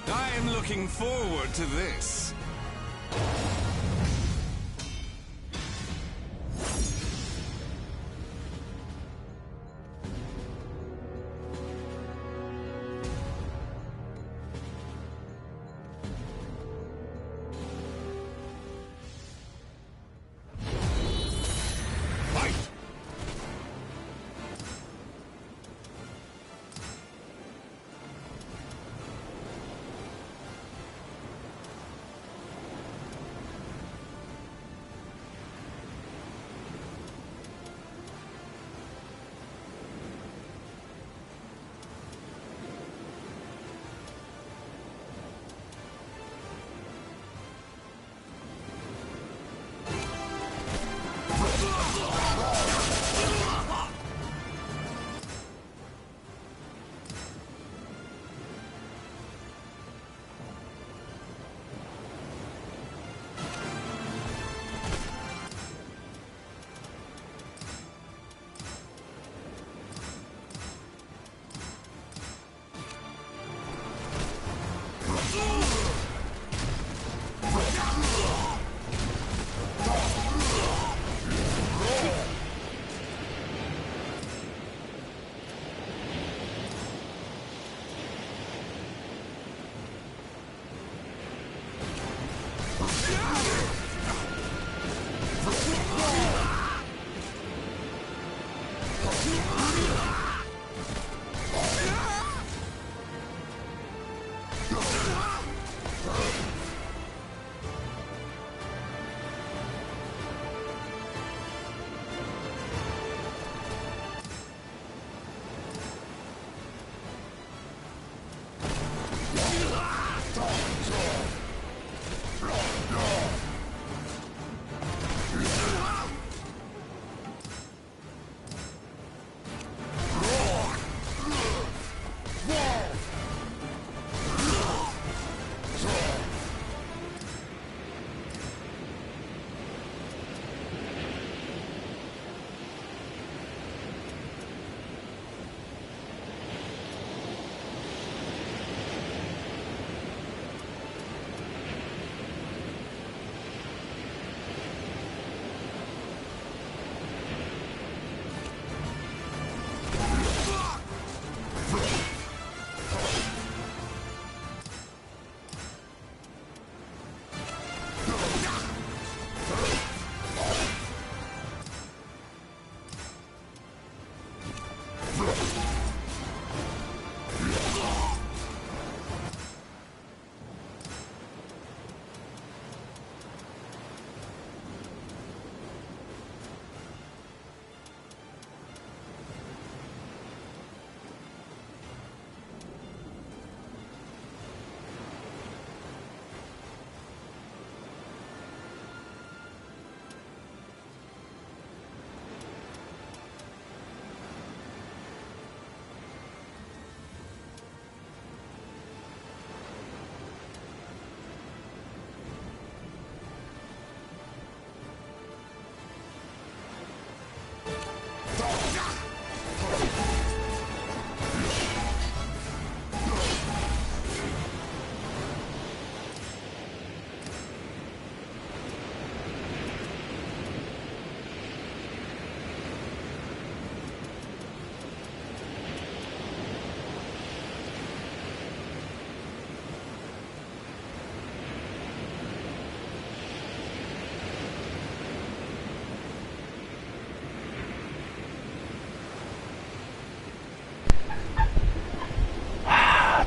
I am looking forward to this.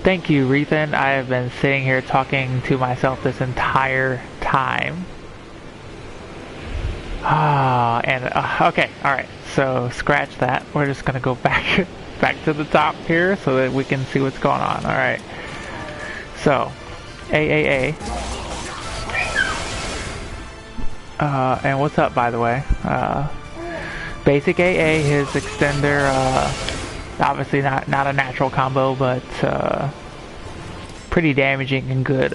Thank you, Rethan. I have been sitting here talking to myself this entire time. Okay, alright, so scratch that. We're just gonna go back to the top here so that we can see what's going on. Alright, so AAA. And what's up, by the way? Basic AA, his extender, obviously not a natural combo, but pretty damaging and good.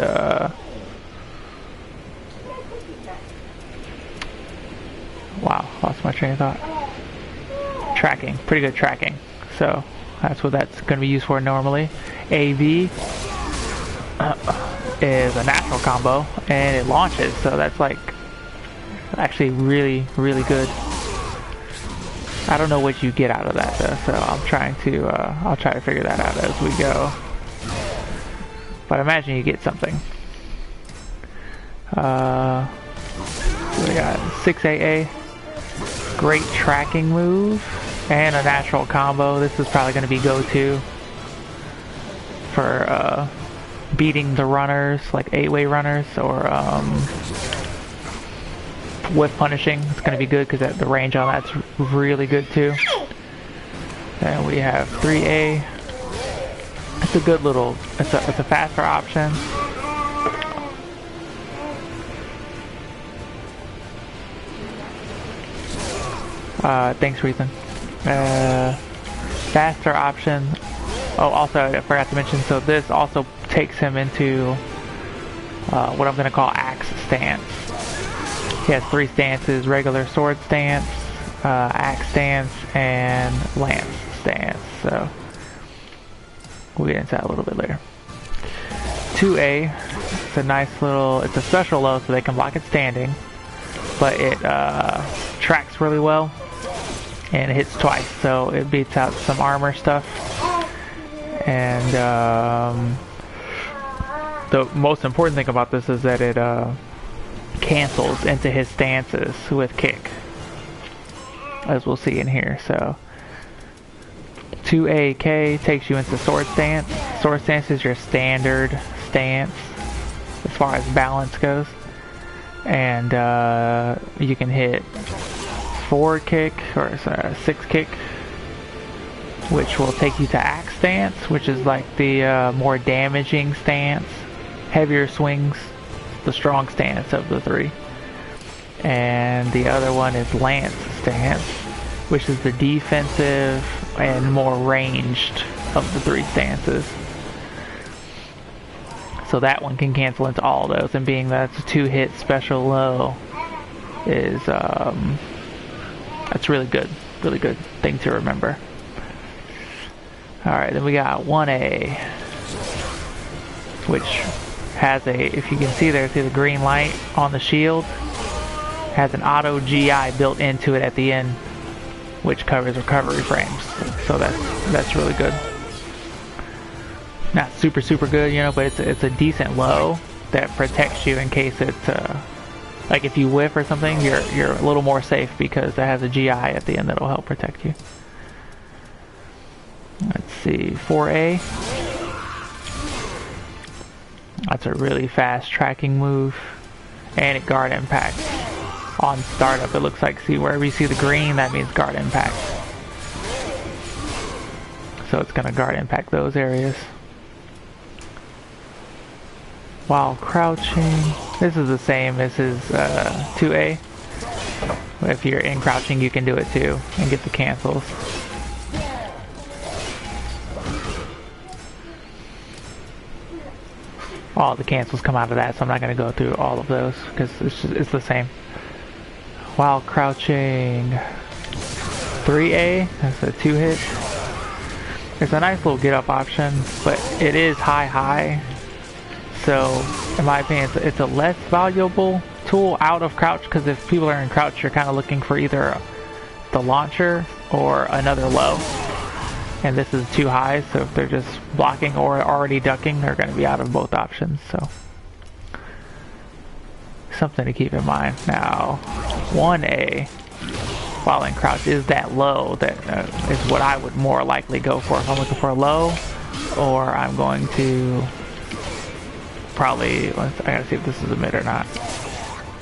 Wow, lost my train of thought. Tracking, pretty good tracking. So that's what that's going to be used for normally. AV. is a natural combo, and it launches, so that's like actually really, really good. I don't know what you get out of that though, so I'll try to figure that out as we go. But I imagine you get something. So we got 6AA, great tracking move, and a natural combo. This is probably going to be go-to for beating the runners, like 8-way runners, or whiff punishing. It's going to be good because the range on that's really good too. And we have 3A. It's a good little, it's a faster option. Thanks, Reason. Faster option. Oh, also I forgot to mention, so this also takes him into what I'm going to call axe stance. He has 3 stances: regular sword stance, axe stance, and lance stance. So we'll get into that a little bit later. 2A, it's a nice little, it's a special low so they can block it standing, but it tracks really well and it hits twice, so it beats out some armor stuff. And the most important thing about this is that it cancels into his stances with kick, as we'll see in here. So 2AK takes you into sword stance. Sword stance is your standard stance as far as balance goes, and you can hit forward kick or 6 kick, which will take you to axe stance, which is like the more damaging stance, heavier swings, the strong stance of the 3. And the other one is lance stance, which is the defensive and more ranged of the 3 stances. So that one can cancel into all those, and being that it's a 2-hit special low is that's really good thing to remember. Alright, then we got 1A, which has a, if you can see there, see the green light on the shield, has an auto GI built into it at the end, which covers recovery frames. So that's really good. Not super good, you know, but it's a decent low that protects you in case it's like if you whiff or something, you're a little more safe because it has a GI at the end that'll help protect you. Let's see, 4A. That's a really fast tracking move, and it guard impacts on startup. It looks like, see, wherever you see the green, that means guard impact. So it's gonna guard impact those areas. While crouching, this is the same as his 2A. If you're in crouching, you can do it too and get the cancels. All the cancels come out of that, so I'm not going to go through all of those because it's the same. While crouching, 3A, that's a 2-hit. It's a nice little get up option, but it is high. So, in my opinion, it's a less valuable tool out of crouch, because if people are in crouch, you're kind of looking for either the launcher or another low. And this is too high, so if they're just blocking or already ducking, they're going to be out of both options. So, something to keep in mind. Now, 1A, while in crouch, is that low that is what I would more likely go for. If I'm looking for a low, or I'm going to probably, I gotta see if this is a mid or not.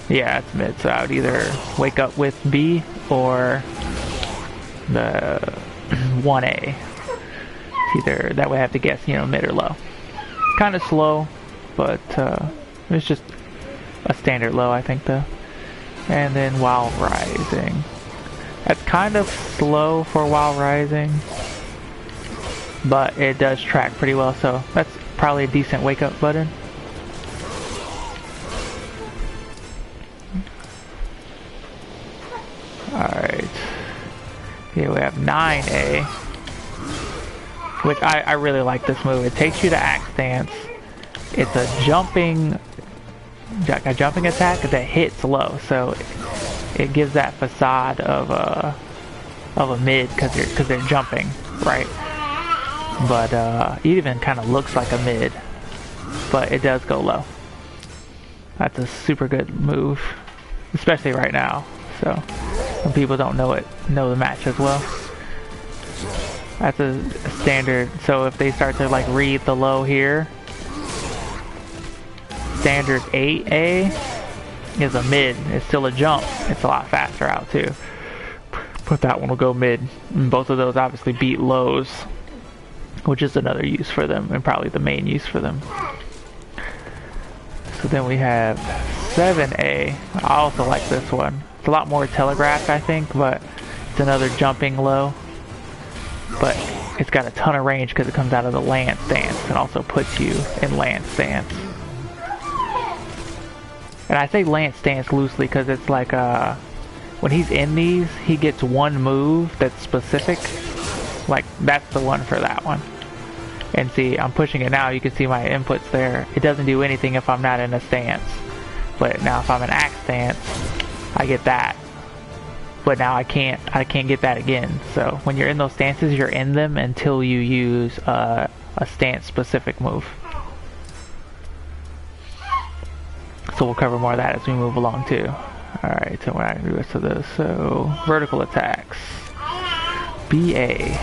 Yeah, it's mid, so I would either wake up with B or the 1A. It's either, that way I have to guess, you know, mid or low. Kind of slow, but it's just a standard low, I think, though. And then while rising. That's kind of slow for while rising, but it does track pretty well, so that's probably a decent wake up button. Alright. Here we have 9A, which I really like this move. It takes you to axe stance. it's a jumping attack that hits low, so it gives that facade of a mid because they're jumping, right? But it even kind of looks like a mid, but it does go low. That's a super good move, especially right now. So when people don't know the match as well. That's a standard. So if they start to like read the low here, standard 8A is a mid. It's still a jump. It's a lot faster out too. But that one will go mid. And both of those obviously beat lows, which is another use for them, and probably the main use for them. So then we have 7A. I also like this one. It's a lot more telegraphed, I think, but it's another jumping low. But it's got a ton of range because it comes out of the land stance and also puts you in land stance. And I say land stance loosely because it's like when he's in these, he gets one move that's specific. Like that's the one for that one. And see, I'm pushing it now. You can see my inputs there. It doesn't do anything if I'm not in a stance. But now if I'm in axe stance, I get that. But now I can't get that again. So when you're in those stances, you're in them until you use a stance specific move. So we'll cover more of that as we move along too. Alright, so we're not going to do the rest of this. So vertical attacks. BA.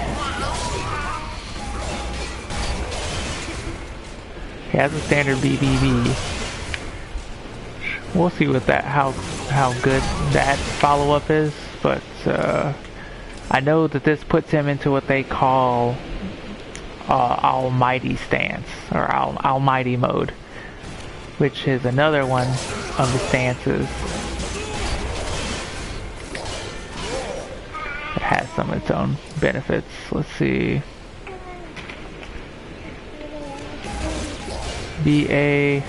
He has a standard BBB. We'll see what that how good that follow-up is, but I know that this puts him into what they call Almighty stance, or Almighty mode, which is another one of the stances that has some of its own benefits. Let's see. BA.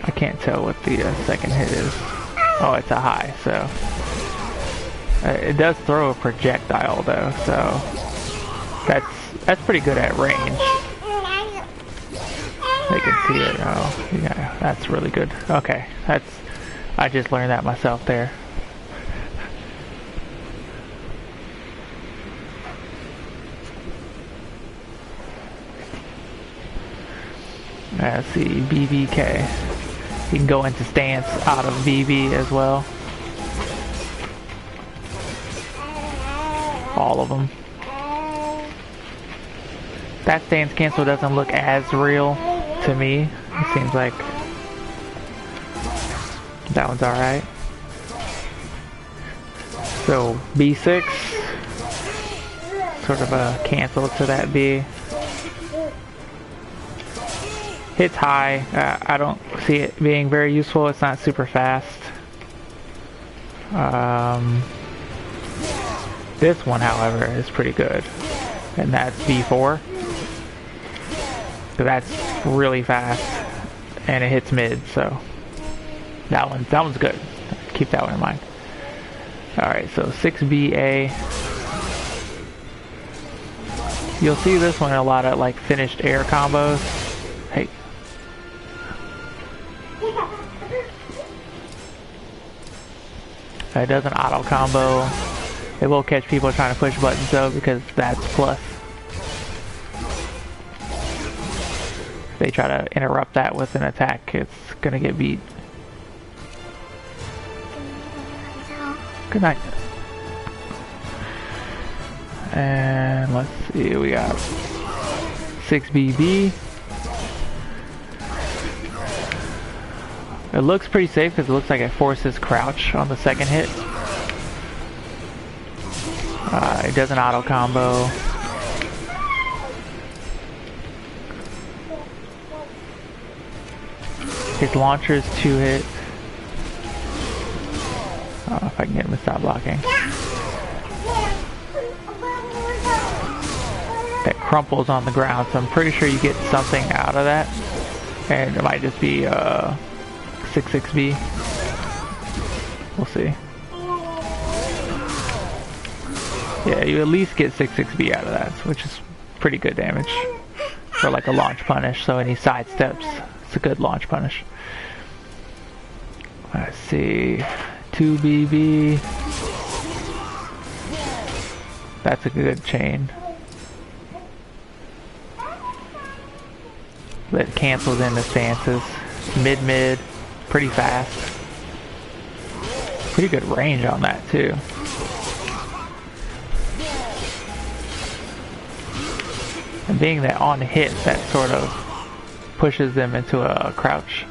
I can't tell what the second hit is. Oh, it's a high, so it does throw a projectile though, so that's pretty good at range. They can see it. Oh, yeah, that's really good. Okay, I just learned that myself there. Let's see, BBK. You can go into stance out of BB as well. All of them. That stance cancel doesn't look as real to me. It seems like that one's alright. So B6, sort of a cancel to that B. Hits high. I don't see it being very useful. It's not super fast. This one, however, is pretty good, and that's B4. So that's really fast, and it hits mid. So that one's good. Keep that one in mind. All right, so 6BA. You'll see this one in a lot of like finished air combos. Hey. It does an auto combo. It will catch people trying to push buttons though, because that's plus. If they try to interrupt that with an attack, it's gonna get beat. Good night. And let's see, we got 6BB. It looks pretty safe because it looks like it forces crouch on the second hit. It does an auto combo. His launcher is 2 hit. I don't know if I can get him to stop blocking. That crumples on the ground, so I'm pretty sure you get something out of that. And it might just be 6B. We'll see. Yeah, you at least get 6B out of that, which is pretty good damage for like a launch punish, so any side steps, it's a good launch punish. Let's see, 2BB. That's a good chain. That cancels into stances. Mid-mid, pretty fast. Pretty good range on that too. And being that on hit, that sort of pushes them into a crouch.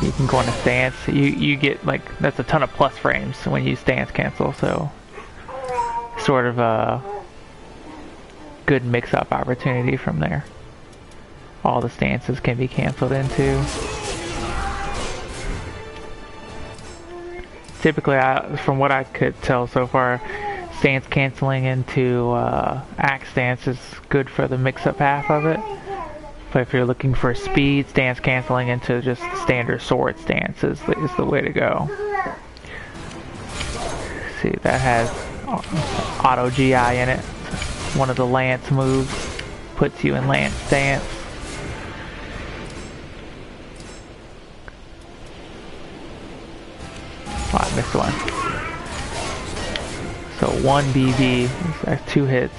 You can go in a stance. You get like, that's a ton of plus frames when you stance cancel, so sort of a good mix-up opportunity from there. All the stances can be canceled into. Typically, from what I could tell so far, stance canceling into axe stance is good for the mix-up half of it. But if you're looking for speed, stance canceling into just standard sword stance is the way to go. See, that has auto GI in it. One of the lance moves puts you in lance stance. Oh, I missed one. So 1BB, that's 2 hits.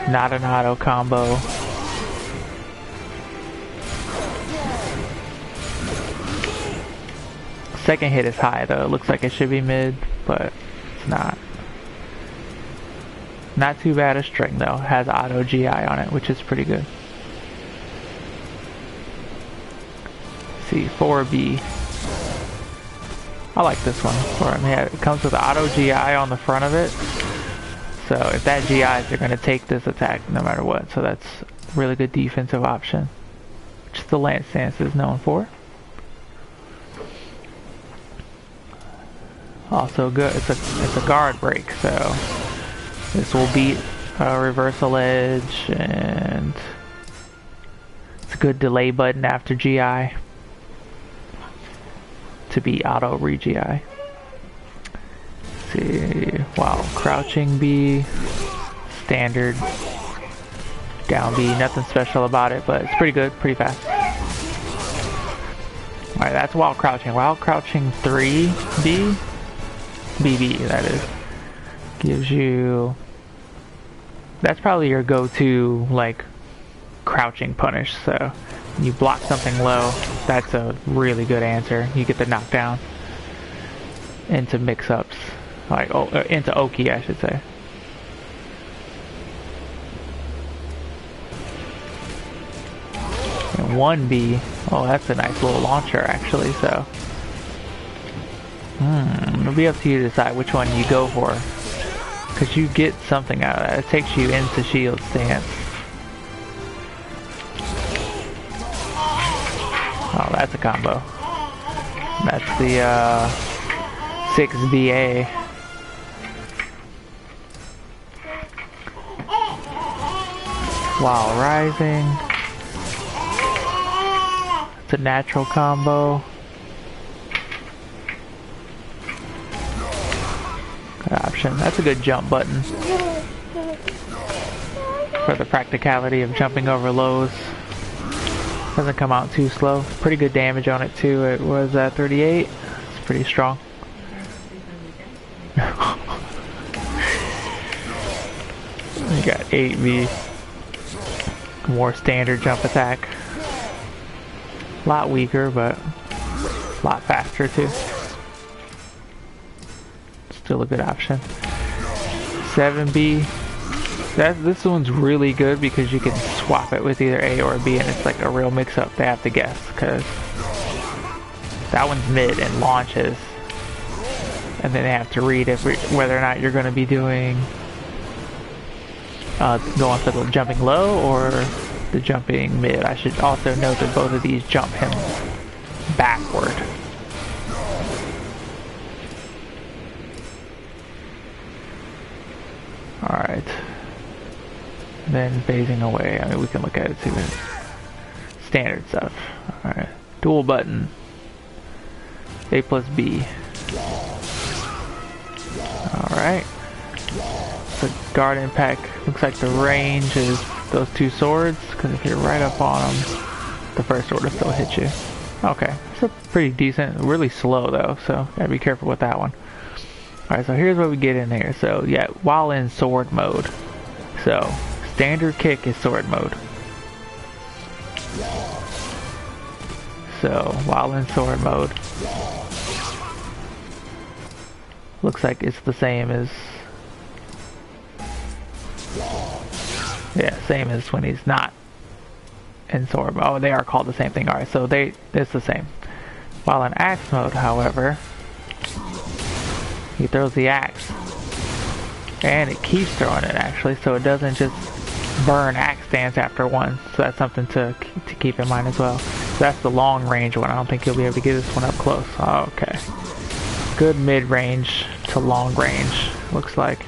Not an auto combo. Second hit is high though. It looks like it should be mid, but it's not. Not too bad a string though. Has auto GI on it, which is pretty good. Let's see, 4B. I like this one for him. Yeah, it comes with auto GI on the front of it. So if that GIs, you're going to take this attack no matter what. So that's a really good defensive option, which the lance stance is known for. Also good, it's a guard break, so this will beat reversal edge, and it's a good delay button after GI to beat auto re-GI. See, wow, crouching B, standard down B, nothing special about it, but it's pretty good, pretty fast. Alright, that's while crouching. While crouching 3B, BB that is, gives you, that's probably your go-to like crouching punish. So you block something low, that's a really good answer. You get the knockdown into mix-ups, like into Oki I should say. And 1B, oh that's a nice little launcher actually, so it'll be up to you to decide which one you go for, because you get something out of that. It takes you into shield stance. Oh, that's a combo. That's the 6BA. While rising. It's a natural combo. Option. That's a good jump button for the practicality of jumping over lows. Doesn't come out too slow. Pretty good damage on it too. It was at 38. It's pretty strong. We got 8V. More standard jump attack. A lot weaker, but a lot faster too. Still a good option. 7B. This one's really good because you can swap it with either A or B, and it's like a real mix-up. They have to guess because that one's mid and launches, and then they have to read whether or not you're going to be doing going for the jumping low or the jumping mid. I should also note that both of these jump him backward. Alright. Then phasing away. I mean, we can look at it too. Standard stuff. Alright. Dual button. A plus B. Alright. a garden pack. Looks like the range is those two swords, because if you're right up on them, the first sword will still hit you. Okay, so pretty decent. Really slow though, so gotta be careful with that one. Alright, so here's what we get in here. So yeah, while in sword mode. So, standard kick is sword mode. So, while in sword mode, looks like it's the same as, yeah, same as when he's not in sword mode. Oh, they are called the same thing. Alright, so it's the same. While in axe mode, however, he throws the axe, and it keeps throwing it actually, so it doesn't just burn axe stance after one. So that's something to keep in mind as well. So that's the long range one. I don't think you'll be able to get this one up close. Okay. Good mid-range to long range, looks like.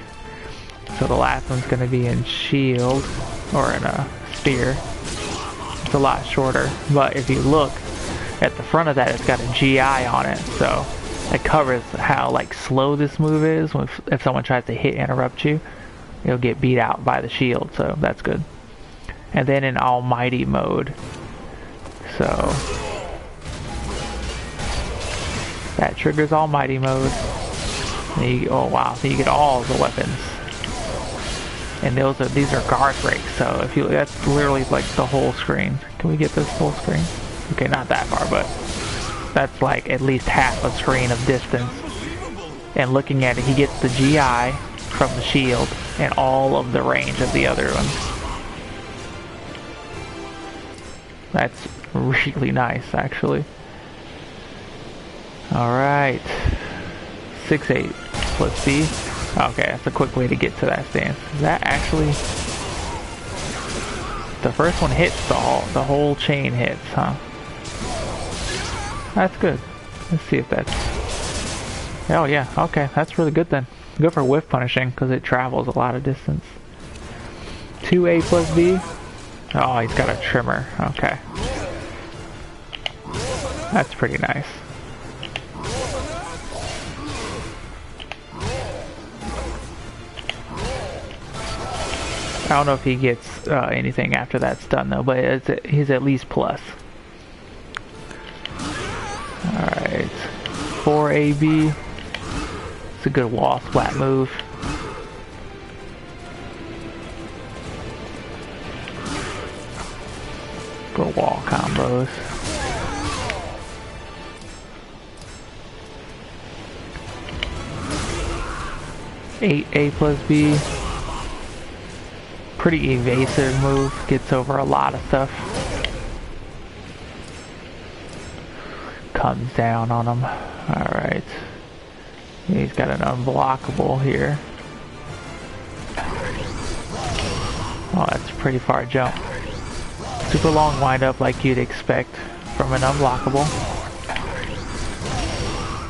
So the last one's going to be in shield, or in a spear. It's a lot shorter, but if you look at the front of that, it's got a GI on it, so it covers how like slow this move is. If someone tries to interrupt you, you'll get beat out by the shield, so that's good. And then in almighty mode, so that triggers almighty mode. And oh wow, so you get all the weapons, and these are guard breaks. So if you, that's literally like the whole screen. Can we get this full screen? Okay, not that far, but that's like at least half a screen of distance. And looking at it, he gets the GI from the shield and all of the range of the other ones. That's really nice, actually. Alright. 6-8 plus B. Okay, that's a quick way to get to that stance. Is that actually... The first one hits, the whole chain hits, huh? That's good. Let's see if that's... Oh yeah, okay, that's really good then. Good for whiff punishing, because it travels a lot of distance. 2A plus B. Oh, he's got a trimmer. Okay. That's pretty nice. I don't know if he gets anything after that's done though, but he's at least plus. Alright. 4AB. It's a good wall splat move. Good wall combos. A plus B. Pretty evasive move. Gets over a lot of stuff. Comes down on him. Alright. He's got an unblockable here. Oh, that's a pretty far jump. Super long windup like you'd expect from an unblockable.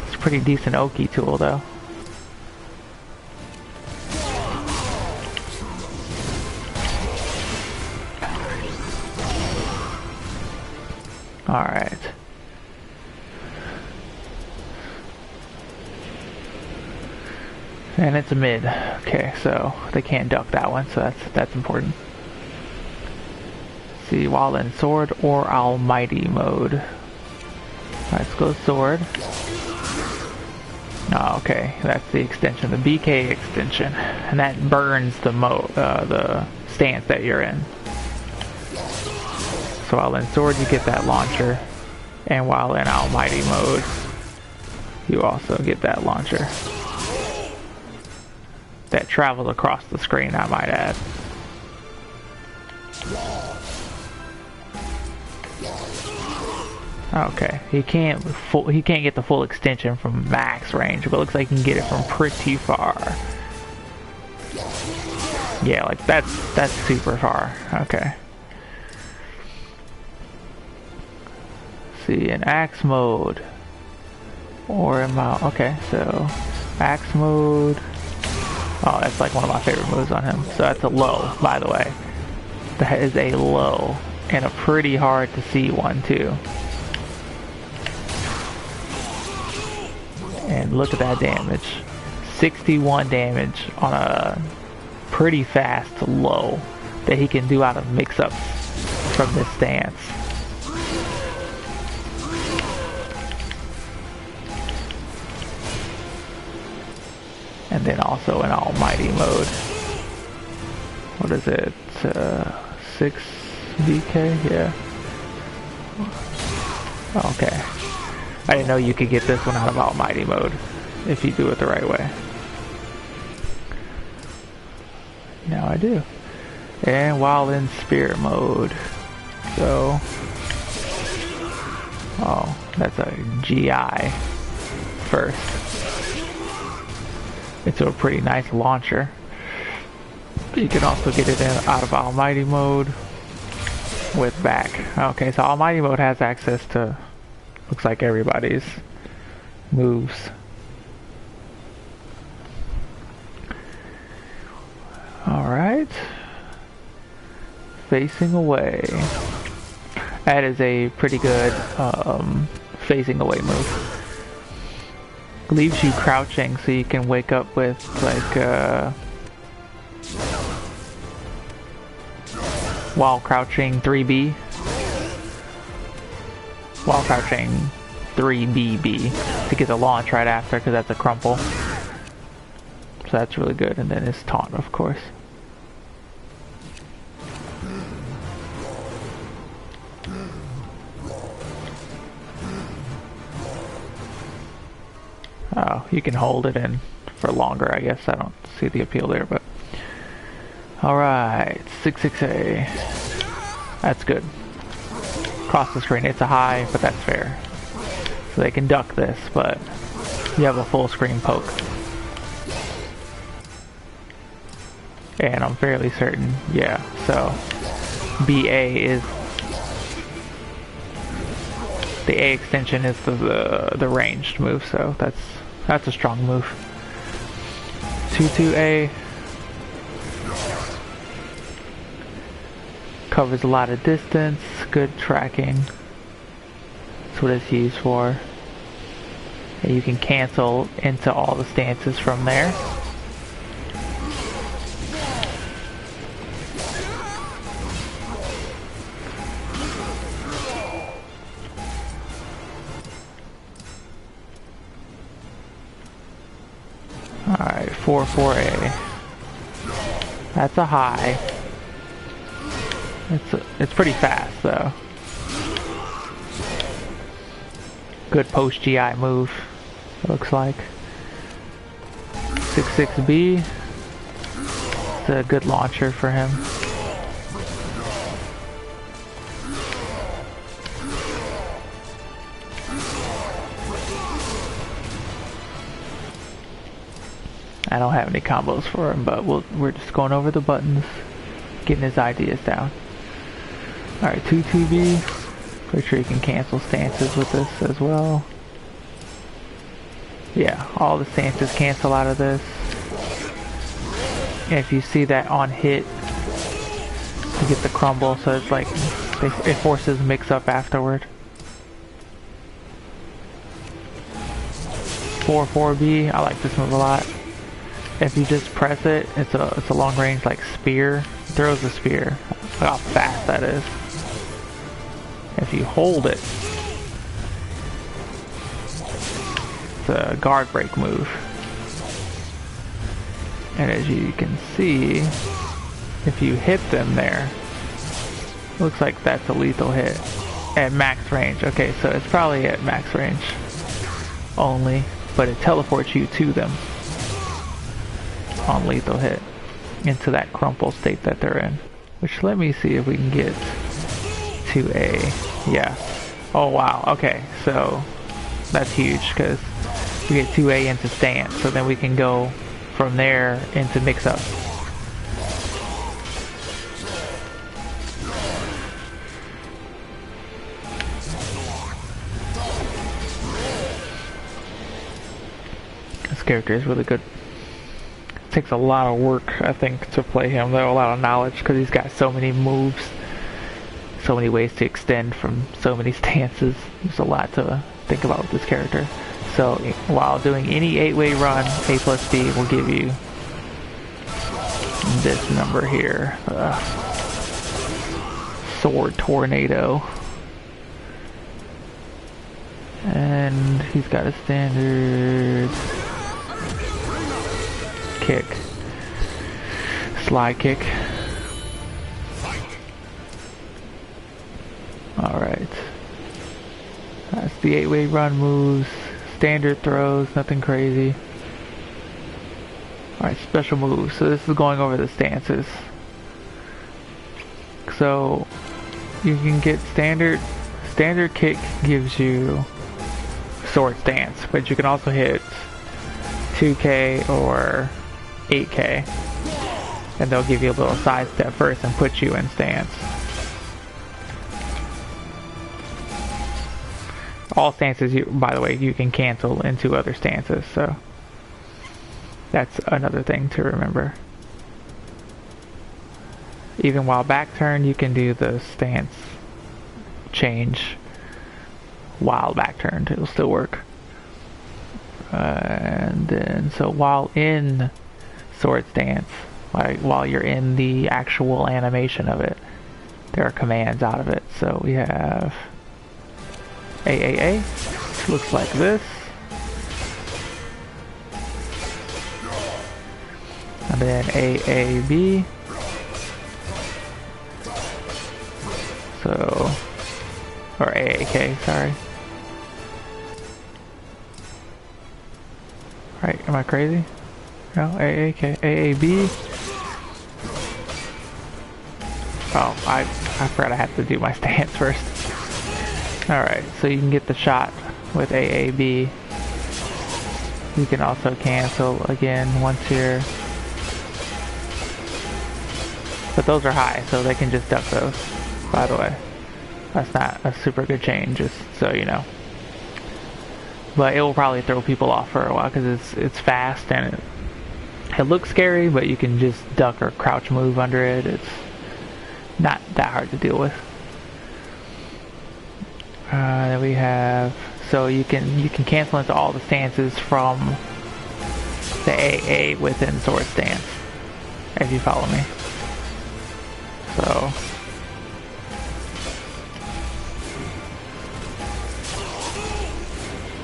It's a pretty decent Oki tool though. Alright. And it's a mid. Okay, so they can't duck that one, so that's important. Let's see, while in sword or almighty mode. Let's go sword. Oh, okay, that's the extension, the BK extension, and that burns the stance that you're in. So while in sword, you get that launcher, and while in almighty mode, you also get that launcher. That travels across the screen, I might add. Okay, he can't get the full extension from max range, but it looks like he can get it from pretty far. Yeah, like that's super far. Okay. See, in axe mode or in okay, so axe mode. Oh, that's like one of my favorite moves on him. So that's a low, by the way. That is a low, and a pretty hard to see one too. And look at that damage. 61 damage on a pretty fast low that he can do out of mix-ups from this stance. And then also in Almighty mode. What is it? 6 DK? Yeah. Okay. I didn't know you could get this one out of Almighty mode if you do it the right way. Now I do. And while in Spirit mode. So... oh, that's a GI first. It's a pretty nice launcher. You can also get it out of Almighty mode with back. Okay, so Almighty mode has access to, looks like everybody's moves. Alright. Facing away. That is a pretty good facing away move. Leaves you crouching so you can wake up with like while crouching 3B. While crouching 3BB to get the launch right after, because that's a crumple. So that's really good. And then his taunt, of course. Oh, you can hold it in for longer, I guess. I don't see the appeal there, but... alright, 6-6A. That's good. Cross the screen, it's a high, but that's fair. So they can duck this, but you have a full screen poke. And I'm fairly certain, yeah, so... BA is... the A extension is the ranged move, so that's a strong move. 2-2A covers a lot of distance, good tracking. That's what it's used for. And you can cancel into all the stances from there. Alright, 4-4A. That's a high. It's pretty fast though. Good post GI move, it looks like. 6-6B. It's a good launcher for him. I don't have any combos for him, but we're just going over the buttons, getting his ideas down. Alright, 2-2B. Pretty sure you can cancel stances with this as well. Yeah, all the stances cancel out of this. And if you see that on hit, you get the crumble, so it's like, it forces mix up afterward. 4-4B, I like this move a lot. If you just press it, it's a long range like spear. It throws a spear. Look how fast that is. If you hold it, it's a guard break move. And as you can see, if you hit them there, looks like that's a lethal hit at max range. Okay, so it's probably at max range only, but it teleports you to them on lethal hit into that crumple state that they're in. Which, let me see if we can get to a... yeah. Oh wow, okay, so that's huge because we get 2A into stance, so then we can go from there into mix-up. This character is really good. Takes a lot of work, I think, to play him, though, a lot of knowledge, because he's got so many moves, so many ways to extend from so many stances. There's a lot to think about with this character. So while doing any 8-way run, A plus B will give you this number here. Sword Tornado. And he's got a standard kick. Slide kick. Alright. That's the 8-way run moves. Standard throws, nothing crazy. Alright, special moves. So this is going over the stances. So you can get standard kick gives you sword stance, but you can also hit 2K or 8K, and they'll give you a little side step first and put you in stance. All stances, by the way, you can cancel into other stances, so that's another thing to remember. Even while back turn, you can do the stance change while back turned. It'll still work. And then, so while in sword stance, like while you're in the actual animation of it, there are commands out of it. So we have AAA, which looks like this. And then AAB. So, or AAK, sorry. Right, am I crazy? No, AAK, AAB. Oh, I forgot I have to do my stance first. Alright, so you can get the shot with AAB. You can also cancel again once you're... But those are high, so they can just duck those, by the way. That's not a super good change, just so you know. But it will probably throw people off for a while because it's fast and it looks scary, but you can just duck or crouch move under it. It's not that hard to deal with. Then we have, so you can cancel into all the stances from the AA within sword stance, if you follow me. So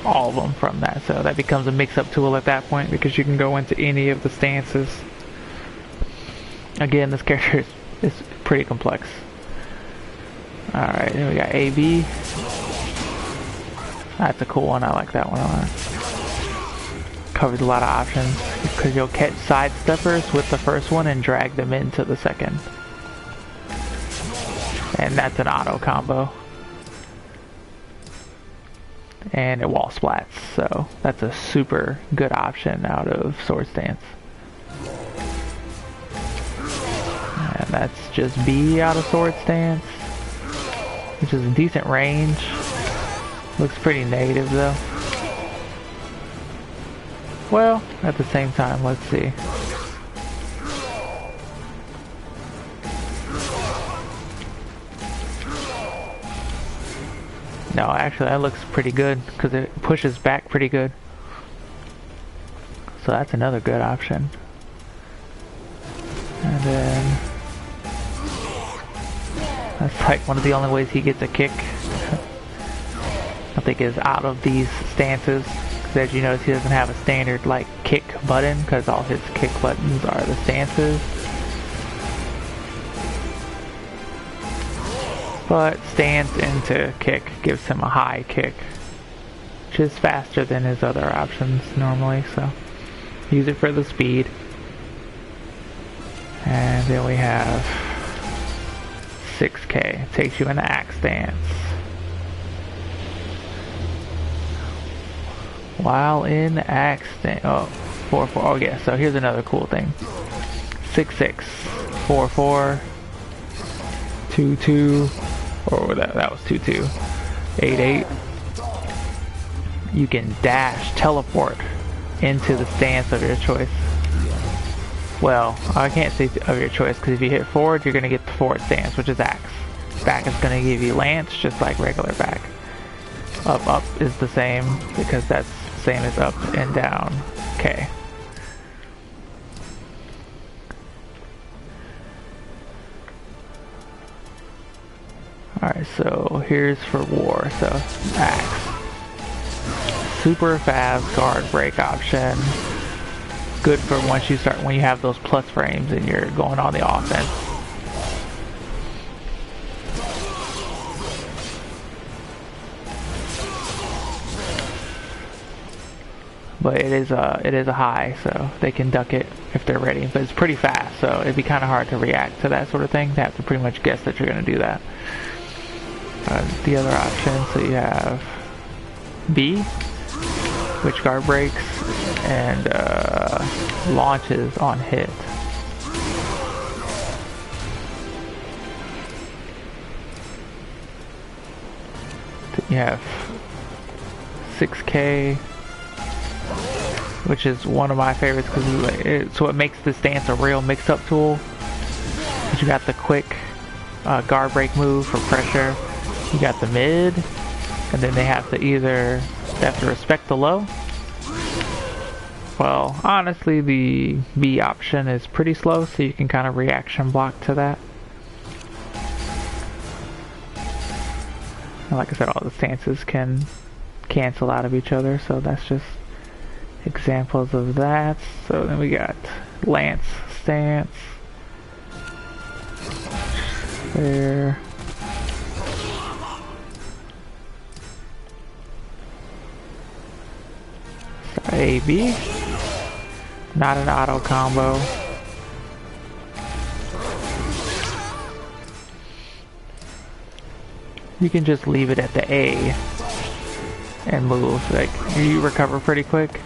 all of them from that, so that becomes a mix-up tool at that point because you can go into any of the stances. Again, this character is pretty complex. Alright, then we got AB. That's a cool one, I like that one a lot. Covers a lot of options because you'll catch side steppers with the first one and drag them into the second. And that's an auto combo. And it wall splats, so that's a super good option out of sword stance. And that's just B out of sword stance, which is a decent range. Looks pretty negative though. Well, at the same time, let's see. No, actually that looks pretty good because it pushes back pretty good. So that's another good option. And then that's like one of the only ways he gets a kick. I think is out of these stances. Because as you notice, he doesn't have a standard like kick button because all his kick buttons are the stances. But stance into kick gives him a high kick, which is faster than his other options normally, so use it for the speed. And then we have 6K, takes you into axe stance. While in axe stance, oh, 4-4, oh yeah, so here's another cool thing. 6-6, 4-4, 2-2, or that was 2-2, 8-8. You can dash, teleport into the stance of your choice. Well, I can't say of your choice because if you hit forward, you're going to get the forward stance, which is axe. Back is going to give you lance, just like regular back. Up is the same because that's the same as up and down. Okay. Alright, so here's for war. So, axe. Super fast guard break option. Good for when you have those plus frames and you're going on the offense. But it is a high, so they can duck it if they're ready. But it's pretty fast, so it'd be kind of hard to react to that sort of thing. They have to pretty much guess that you're going to do that. The other option, so you have B, which guard breaks and launches on hit. Then you have 6K, which is one of my favorites because so it makes this dance a real mix-up tool. Because you got the quick guard break move for pressure. You got the mid, and then they have to respect the low. Well, honestly, the B option is pretty slow, so you can kind of reaction block to that. And like I said, all the stances can cancel out of each other, so that's just examples of that. So then we got lance stance there. AB, not an auto combo. You can just leave it at the A and move. Like, you recover pretty quick.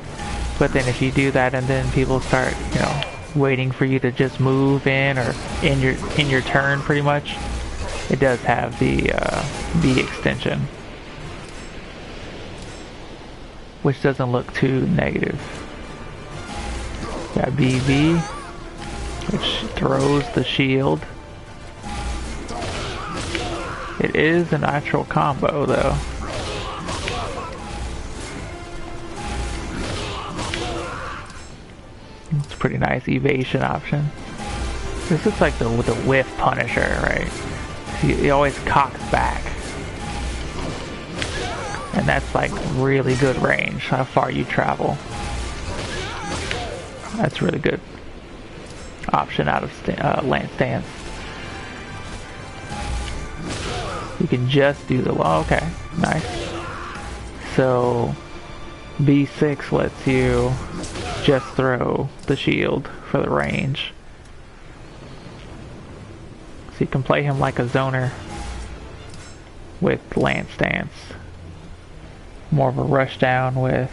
But then if you do that and then people start, you know, waiting for you to just move in or in your turn pretty much, it does have the B extension, which doesn't look too negative. Got BB, which throws the shield. It is a natural combo though. It's a pretty nice evasion option. This looks like the whiff punisher, right? He always cocks back. And that's like really good range, how far you travel. That's really good option out of lance stance. You can just do the low. Okay, nice. So B6 lets you just throw the shield for the range. So you can play him like a zoner with lance stance. More of a rush down with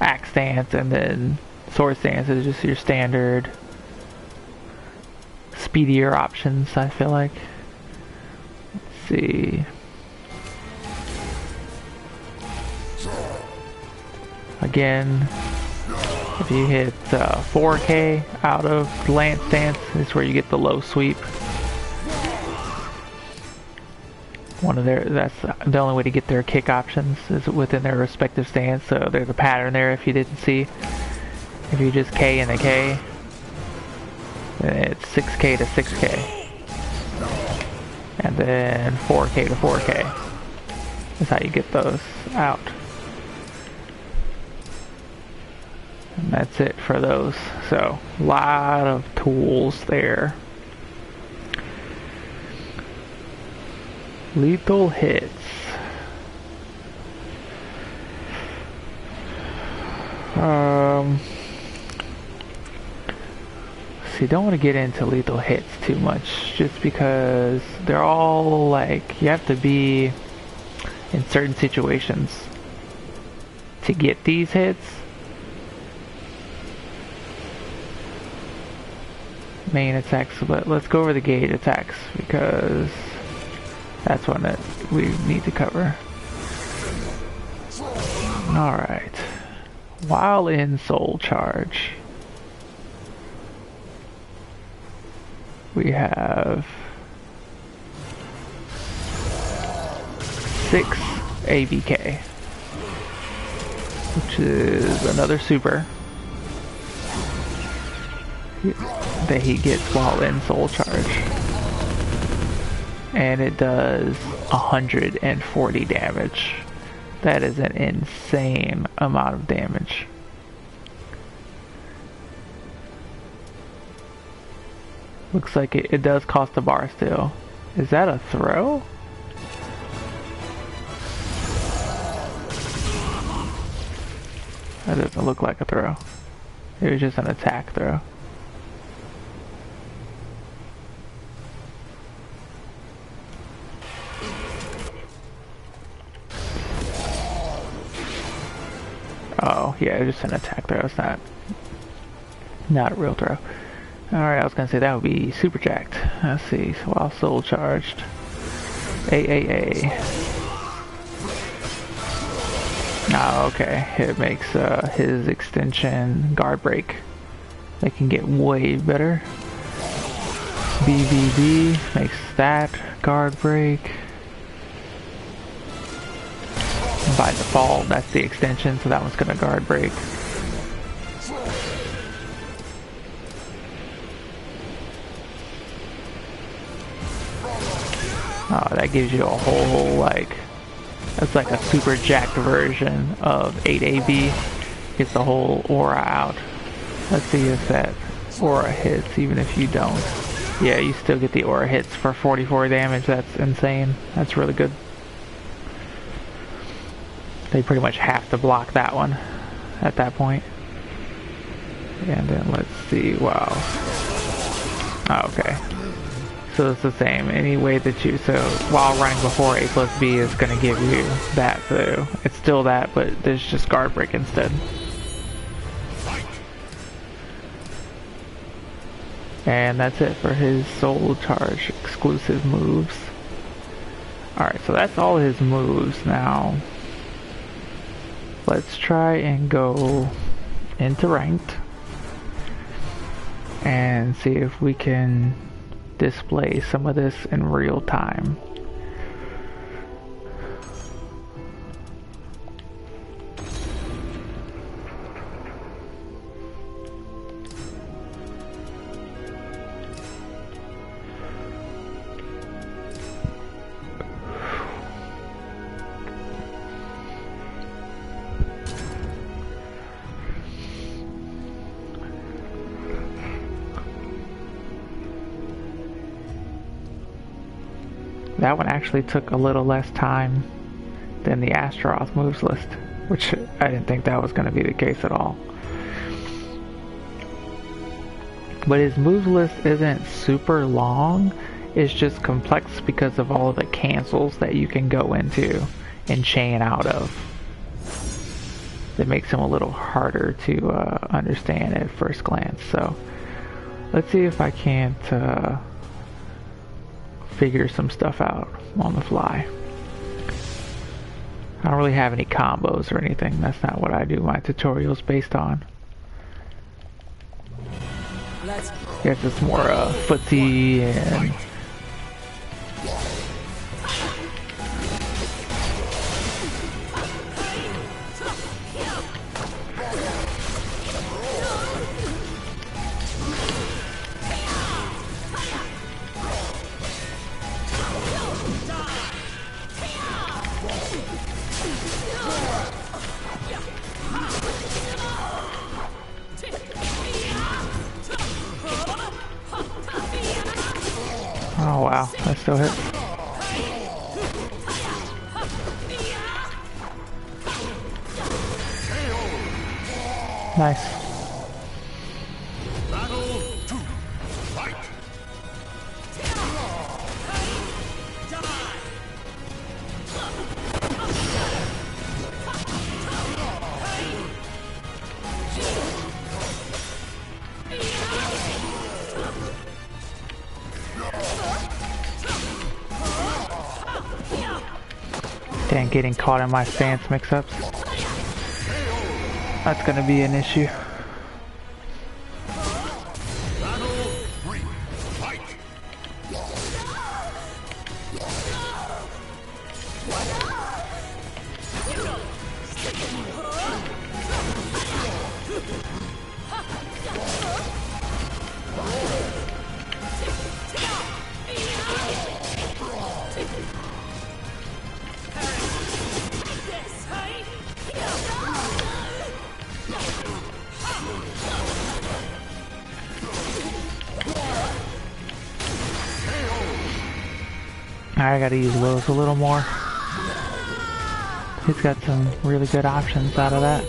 axe stance, and then sword stance is just your standard speedier options, I feel like. Let's see. Again, if you hit 4K out of lance stance, is where you get the low sweep. That's the only way to get their kick options is within their respective stance. So there's a pattern there if you didn't see. If you just K and a K, then it's 6K to 6K. And then 4K to 4K. That's how you get those out. And that's it for those. So, a lot of tools there. Lethal hits. See, don't want to get into lethal hits too much, just because they're all like, you have to be in certain situations to get these hits. Main attacks, but let's go over the gauge attacks because that's one that we need to cover. Alright. While in soul charge, we have 6 ABK, which is another super that he gets while in soul charge. and it does 140 damage. That is an insane amount of damage. Looks like it does cost a bar still. Is that a throw? That doesn't look like a throw. It was just an attack throw. Oh, yeah, just an attack throw. It's not a real throw. Alright, I was gonna say that would be super jacked. Let's see, while soul charged. AAA. Oh, okay. It makes his extension guard break. They can get way better. BBB makes that guard break. By default, that's the extension, so that one's gonna guard break. Oh, that gives you a whole, like, that's like a super jacked version of 8AB. Gets the whole aura out. Let's see if that aura hits, even if you don't. Yeah, you still get the aura hits for 44 damage. That's insane. That's really good. They pretty much have to block that one at that point. And then let's see, wow. Oh, okay. So it's the same. Any way that you, so while running before A plus B is going to give you that, so it's still that, but there's just guard break instead. And that's it for his soul charge exclusive moves. Alright, so that's all his moves. Now, let's try and go into ranked and see if we can display some of this in real time. That one actually took a little less time than the Astaroth moves list, which I didn't think that was going to be the case at all. But his moves list isn't super long, it's just complex because of all the cancels that you can go into and chain out of. That makes him a little harder to understand at first glance. So let's see if I can't figure some stuff out on the fly. I don't really have any combos or anything. That's not what I do my tutorials based on. It's just more footsie and oh wow, that still hit. Nice. Dang, getting caught in my stance mix-ups. That's gonna be an issue. I gotta use Willis a little more. He's got some really good options out of that.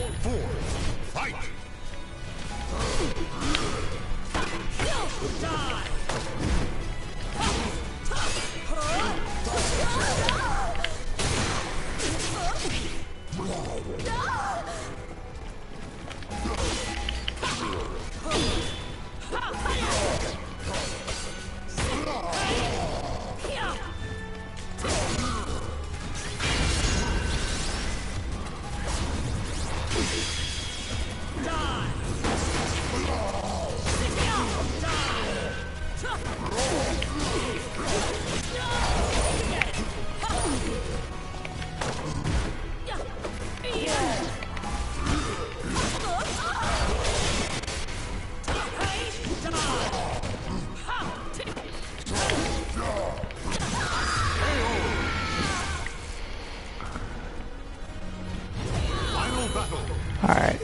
Alright,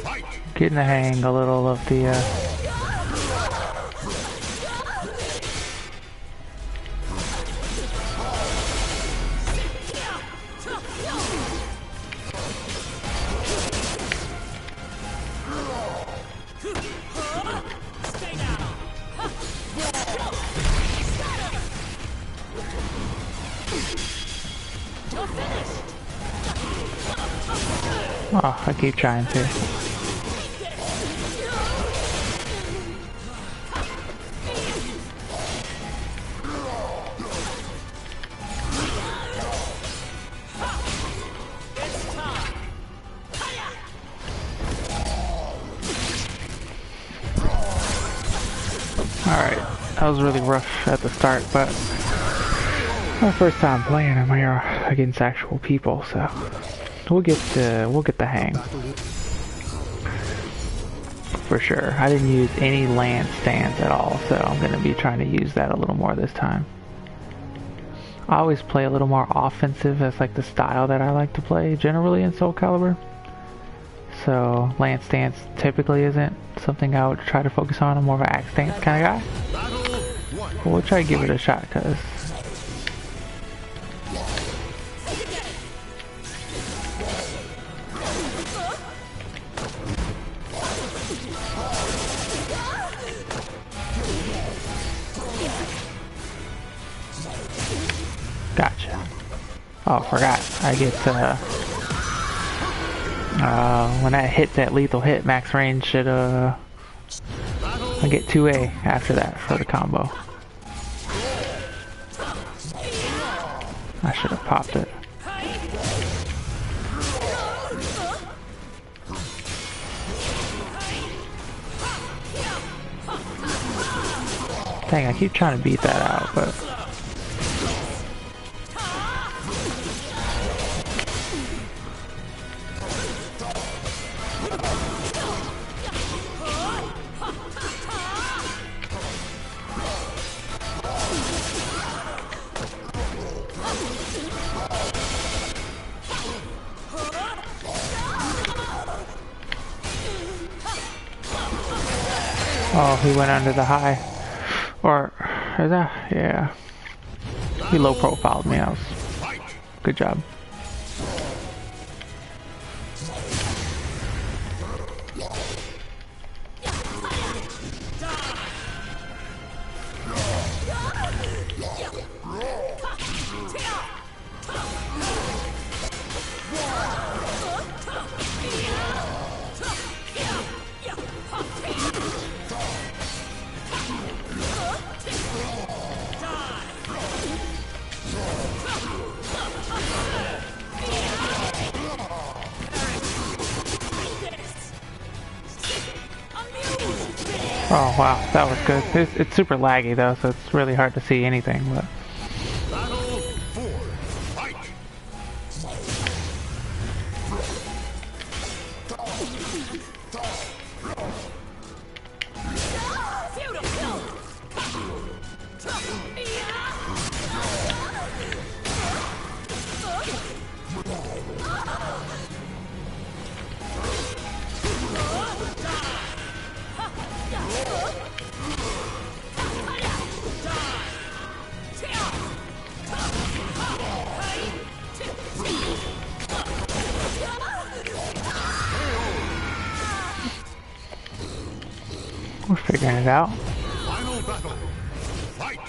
getting the hang a little of the oh, I keep trying to. Alright, that was really rough at the start, but my first time playing him here against actual people, so we'll get the hang. For sure. I didn't use any land stance at all, so I'm gonna be trying to use that a little more this time. I always play a little more offensive. That's like the style that I like to play generally in Soul Calibur. So land stance typically isn't something I would try to focus on. I'm more of an axe stance kind of guy. But we'll try to give it a shot, cause gotcha. Oh, forgot. I get when that hits that lethal hit, max range should I get 2A after that for the combo. I should have popped it. Dang, I keep trying to beat that out, but oh, he went under the high. Or, is that? Yeah. He low profiled me. That was good job. Oh wow, that was good. It's super laggy though, so it's really hard to see anything. But figuring it out. Final battle. Fight.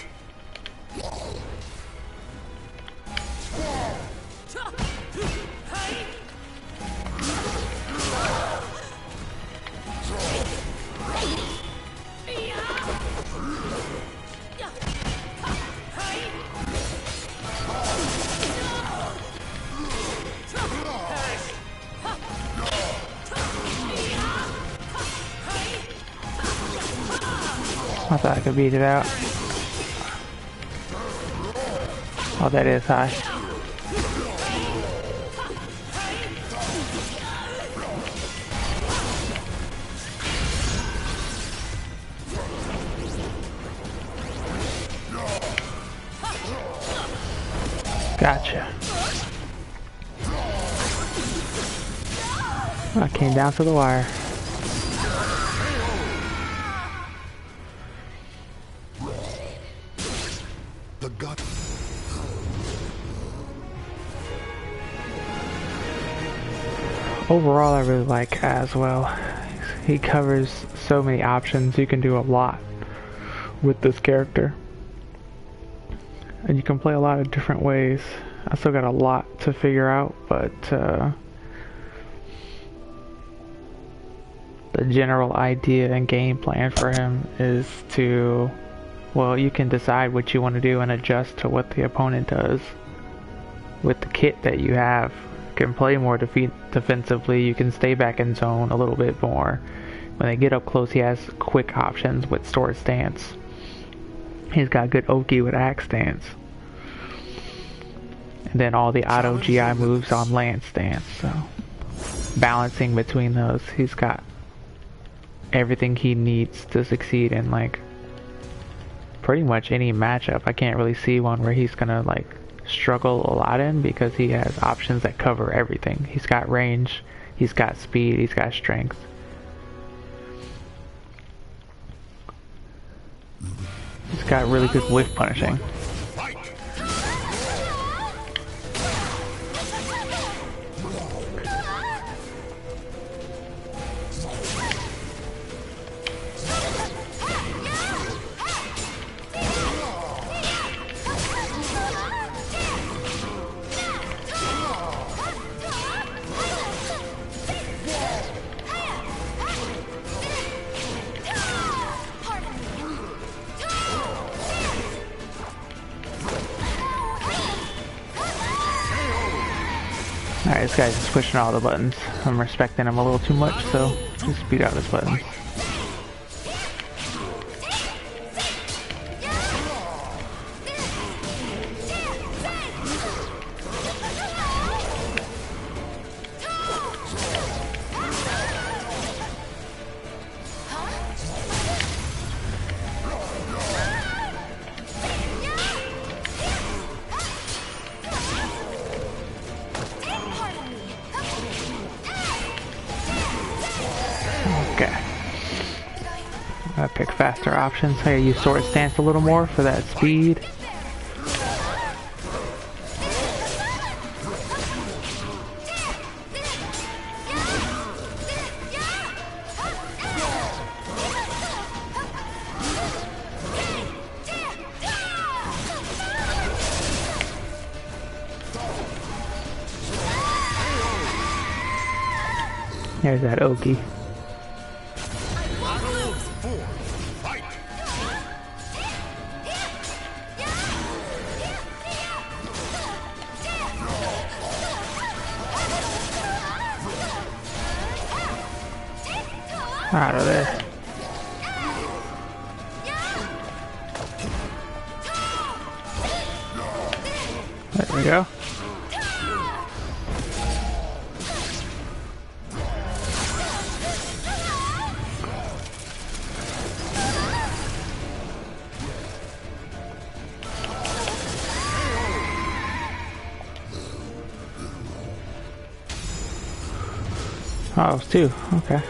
I thought I could beat it out. Oh, that is high. Gotcha. I came down to the wire. The gut. Overall, I really like Azwel. He covers so many options. You can do a lot with this character. And you can play a lot of different ways. I still got a lot to figure out, but the general idea and game plan for him is to, well, you can decide what you want to do and adjust to what the opponent does. With the kit that you have, you can play more defensively, you can stay back in zone a little bit more. When they get up close, he has quick options with sword stance. He's got good Oki with axe stance. And then all the auto GI moves on lance stance, so balancing between those, he's got everything he needs to succeed in like pretty much any matchup. I can't really see one where he's gonna like struggle a lot in, because he has options that cover everything. He's got range, he's got speed, he's got strength. He's got really good whiff punishing. Alright, this guy's just pushing all the buttons. I'm respecting him a little too much, so just speed out his buttons. Okay. I pick faster options. I use sword stance a little more for that speed. There's that Oki. Out of there. There we go. Oh, it's two. Okay.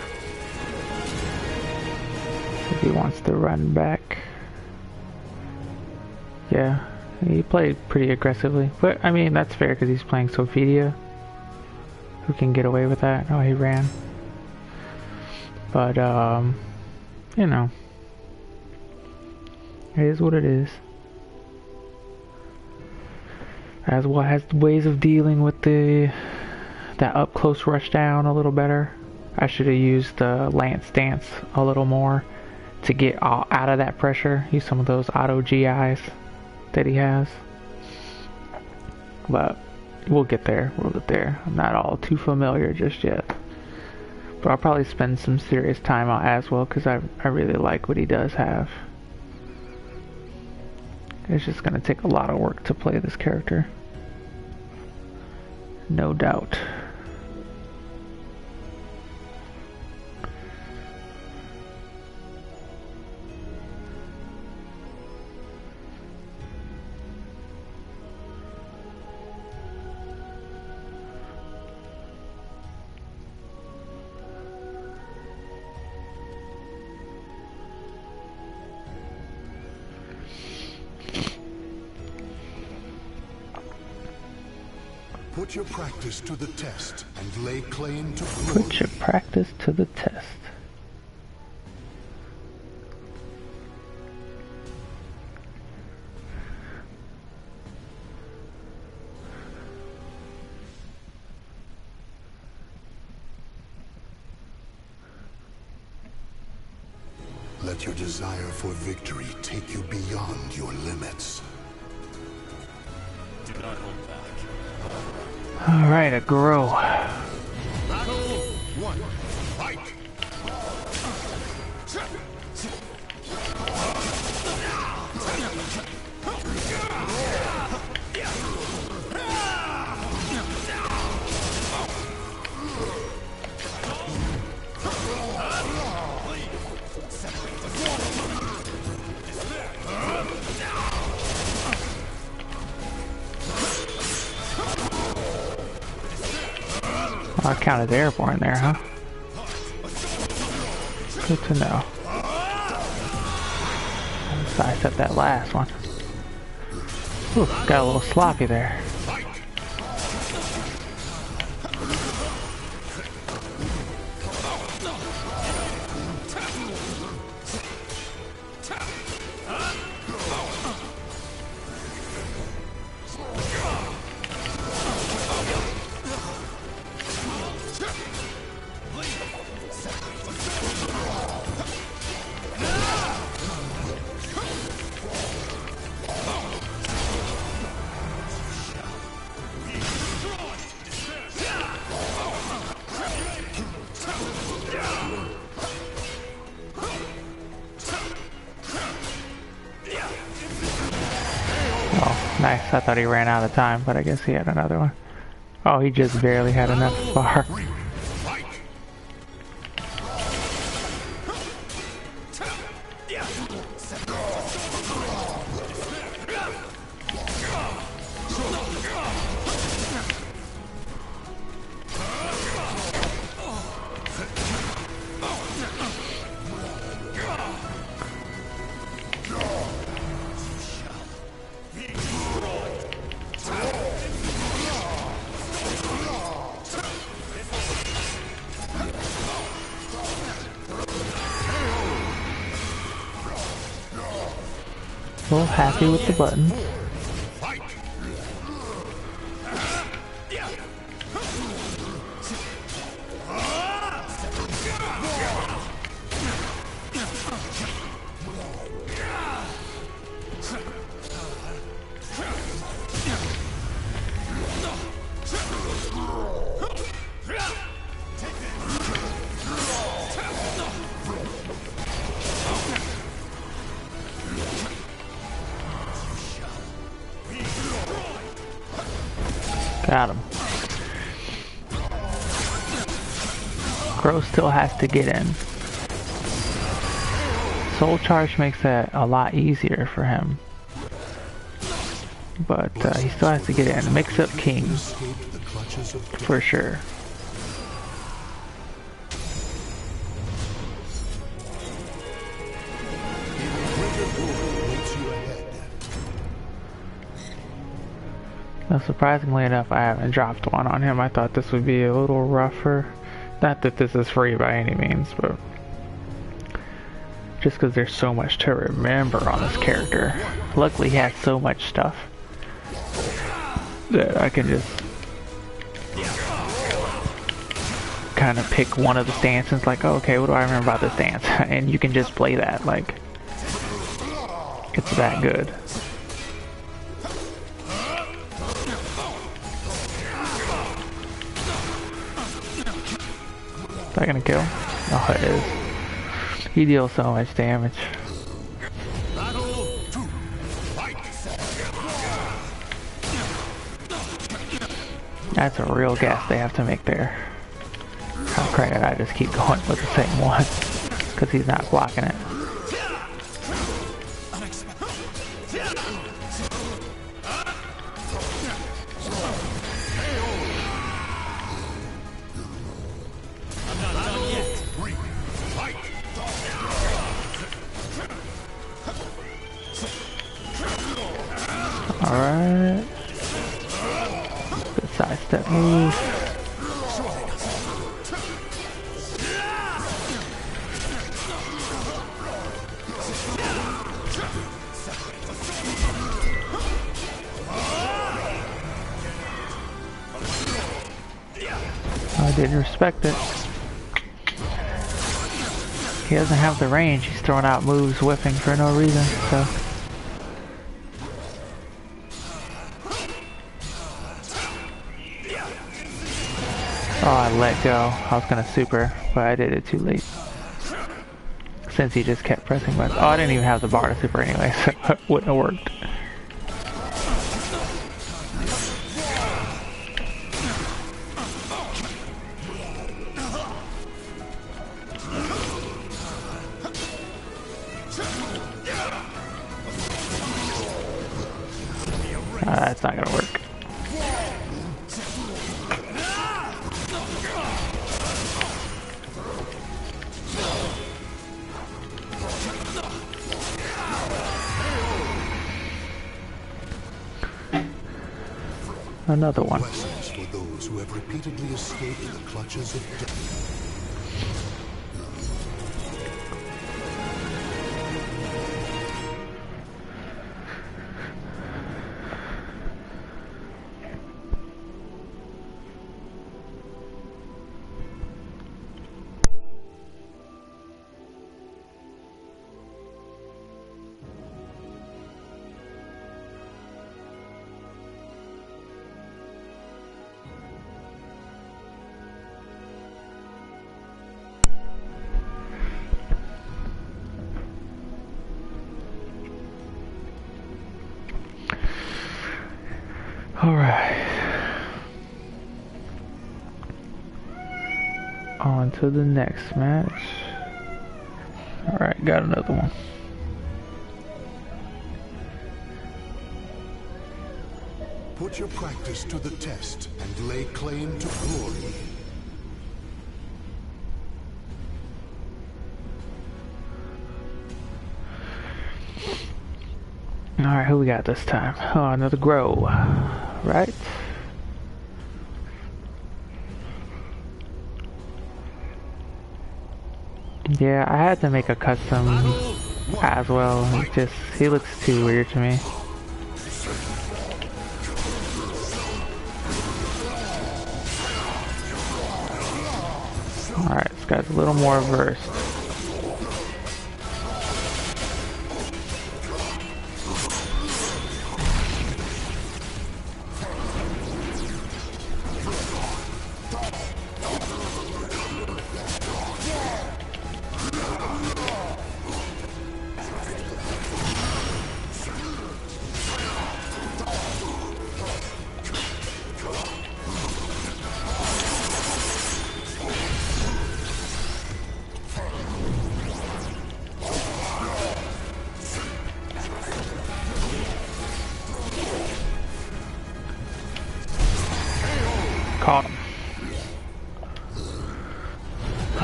If he wants to run back. Yeah, he played pretty aggressively. But, I mean, that's fair because he's playing Sophidia, who can get away with that. Oh, he ran. But, you know, It is what it is. Azwel has ways of dealing with that up close rush down a little better. I should have used the lance dance a little more to get out of that pressure. Use some of those auto GIs that he has. But we'll get there. We'll get there. I'm not all too familiar just yet. But I'll probably spend some serious time on Azwel because I really like what he does have. It's just going to take a lot of work to play this character. No doubt. Put your practice to the test and lay claim to glory. Put your practice to the test. Let your desire for victory take you beyond your limits. Do not hold back. Alright, a grow. Battle 1. Fight! I counted airborne there, huh? Good to know. I set that last one. Ooh, got a little sloppy there. Nice, I thought he ran out of time, but I guess he had another one. Oh, he just barely had enough bar. Well, happy with the buttons. Got him. Crow still has to get in. Soul Charge makes that a lot easier for him. But he still has to get in. Mix up King. For sure. Now, surprisingly enough, I haven't dropped one on him. I thought this would be a little rougher. Not that this is free by any means, but Just because there's so much to remember on this character. Luckily he has so much stuff that I can just kind of pick one of the stances, like, oh, okay, what do I remember about this dance? And you can just play that, like, it's that good. Is that gonna kill? Oh, it is. He deals so much damage. That's a real guess they have to make there. Oh, granted, I just keep going with the same one because he's not blocking it. Alright. Good sidestep move. I didn't respect it. He doesn't have the range. He's throwing out moves, whiffing for no reason, so. Oh, I let go. I was gonna super, but I did it too late. Since he just kept pressing buttons. Oh, I didn't even have the bar to super anyway, so it wouldn't have worked. That's not gonna work. Another one. Blessings for those who have repeatedly escaped the clutches of death. Alright. On to the next match. Alright, got another one. Put your practice to the test and lay claim to glory. Alright, who we got this time? Oh, another grow. Right? Yeah, I had to make a custom Azwel. He looks too weird to me. Alright, this guy's a little more versed. Caught him.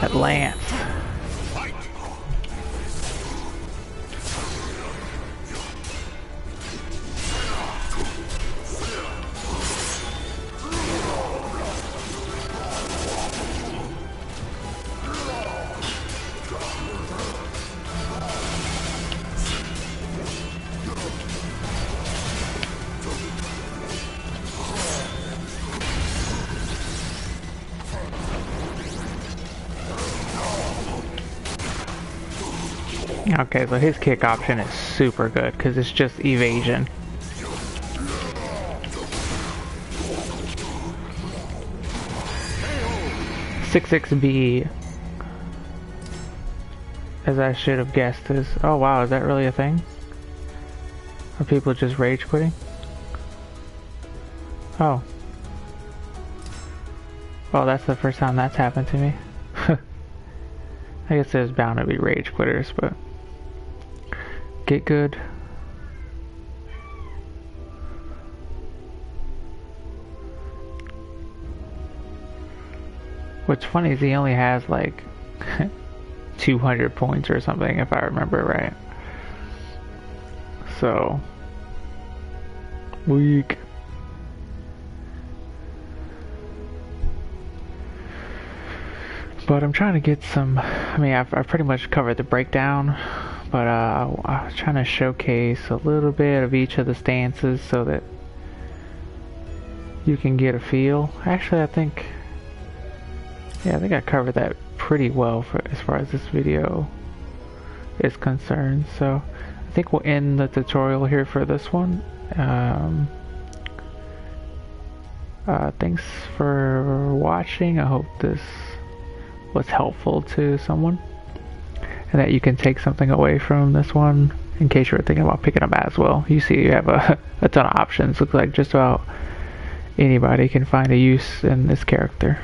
That lance. Okay, so his kick option is super good because it's just evasion. Six B, as I should have guessed, is... Oh wow, is that really a thing? Are people just rage quitting? Oh. Well, that's the first time that's happened to me. I guess there's bound to be rage quitters, but... Get good. What's funny is he only has like 200 points or something, if I remember right. So... Weak. But I'm trying to get some... I mean, I've pretty much covered the breakdown, but I was trying to showcase a little bit of each of the stances so that you can get a feel. Actually, I think I covered that pretty well for as far as this video is concerned. So I think we'll end the tutorial here for this one. Thanks for watching. I hope this was helpful to someone and that you can take something away from this one in case you're thinking about picking up Azwel. You see you have a ton of options. Looks like just about anybody can find a use in this character.